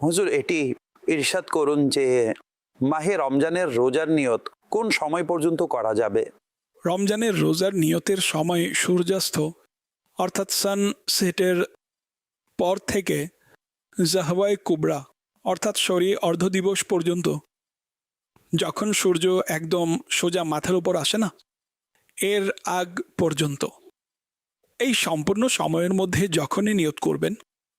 হুজুর, এটি ইরশাদ করুন যে মাহে রমজানের রোজার নিয়ত কোন সময় পর্যন্ত করা যাবে? রমজানের রোজার নিয়তের সময় সূর্যাস্ত অর্থাৎ সানসেটের পর থেকে জাহওয়ায়ে কুবরা অর্থাৎ শরী অর্ধ দিবস পর্যন্ত, যখন সূর্য একদম সোজা মাথার উপর আসে না, এর আগ পর্যন্ত। এই সম্পূর্ণ সময়ের মধ্যে যখনই নিয়ত করবেন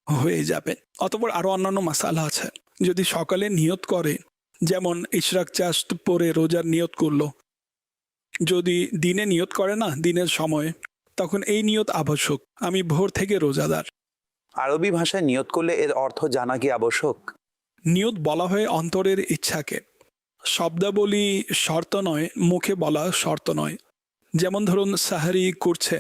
হয়ে যাবে। অতঃপর আরও অন্যান্য মাসালা আছে। যদি সকালে নিয়ত করে, যেমন ইশরাক চাঁদ পরে রোজার নিয়ত করলো, যদি দিনে নিয়ত করে না দিনের সময়ে, তখন এই নিয়ত আবশ্যক, আমি ভোর থেকে রোজাদার। আরবি ভাষায় নিয়ত করলে এর অর্থ জানা কি আবশ্যক? নিয়ত বলা হয় অন্তরের ইচ্ছাকে। শব্দাবলী শর্ত নয়, মুখে বলা শর্ত নয়। যেমন ধরুন, সাহারি করছে,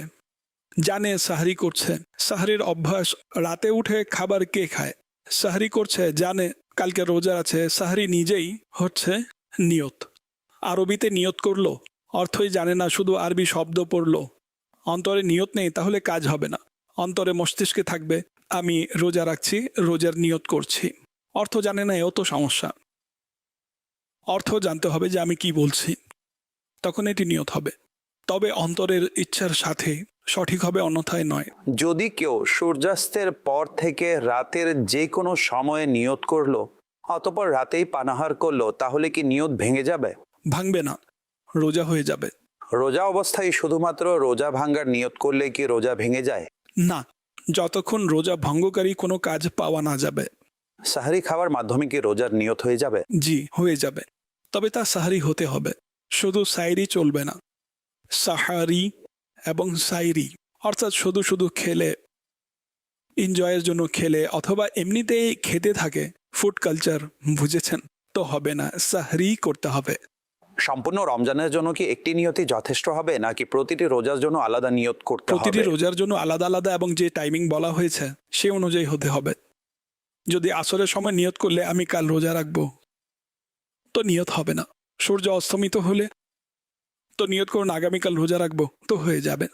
জানে সাহারি করছে, সাহারির অভ্যাস, রাতে উঠে খাবার কে খায়, সাহারি করছে, জানে কালকে রোজা আছে, সাহারি নিজেই হচ্ছে নিয়ত। আরবিতে নিয়ত করলো, অর্থই জানে না, শুধু আরবি শব্দ পড়লো, অন্তরে নিয়ত নেই, তাহলে কাজ হবে না। অন্তরে মস্তিষ্কে থাকবে আমি রোজা রাখছি, রোজার নিয়ত করছি, অর্থ জানে না, এও তো সমস্যা। অর্থ জানতে হবে যে আমি কি বলছি, তখন এটি নিয়ত হবে। তবে অন্তরের ইচ্ছার সাথে সঠিক হবে, অন্যথায় নয়। যদি কেউ সূর্যাস্তের পর থেকে রাতের যে কোনো সময়ে নিয়ত করলো, অতঃপর রাতেই পানাহার করলো, তাহলে কি নিয়ত ভেঙে যাবে? ভাঙবে না, রোজা হয়ে যাবে। রোজা অবস্থায় শুধুমাত্র রোজা ভাঙ্গার নিয়ত করলে কি রোজা ভেঙে যায়? না, যতক্ষণ রোজা ভঙ্গকারী কোনো কাজ পাওয়া না যাবে। সাহারি খাওয়ার মাধ্যমে কি রোজার নিয়ত হয়ে যাবে? জি, হয়ে যাবে। তবে তা সাহারি হতে হবে, শুধু সাইরি চলবে না। সাহারি এবং সাইরি অর্থাৎ শুধু শুধু খেলে, এনজয়ের জন্য খেলে, অথবা এমনিতেই খেতে থাকে, ফুড কালচার, বুঝেছেন তো, হবে না, সাহরি করতে হবে। সম্পূর্ণ রমজানের জন্য কি একটি নিয়তই যথেষ্ট হবে, নাকি প্রতিটি রোজার জন্য আলাদা নিয়ত করতে হবে? প্রতিটি রোজার জন্য আলাদা আলাদা, এবং যে টাইমিং বলা হয়েছে সে অনুযায়ী হতে হবে। যদি আসরের সময় নিয়ত করলে আমি কাল রোজা রাখবো, তো নিয়ত হবে না। সূর্য অস্তমিত হলে তো নিয়ত করুন আগামীকাল রোজা রাখবো, তো হয়ে যাবে।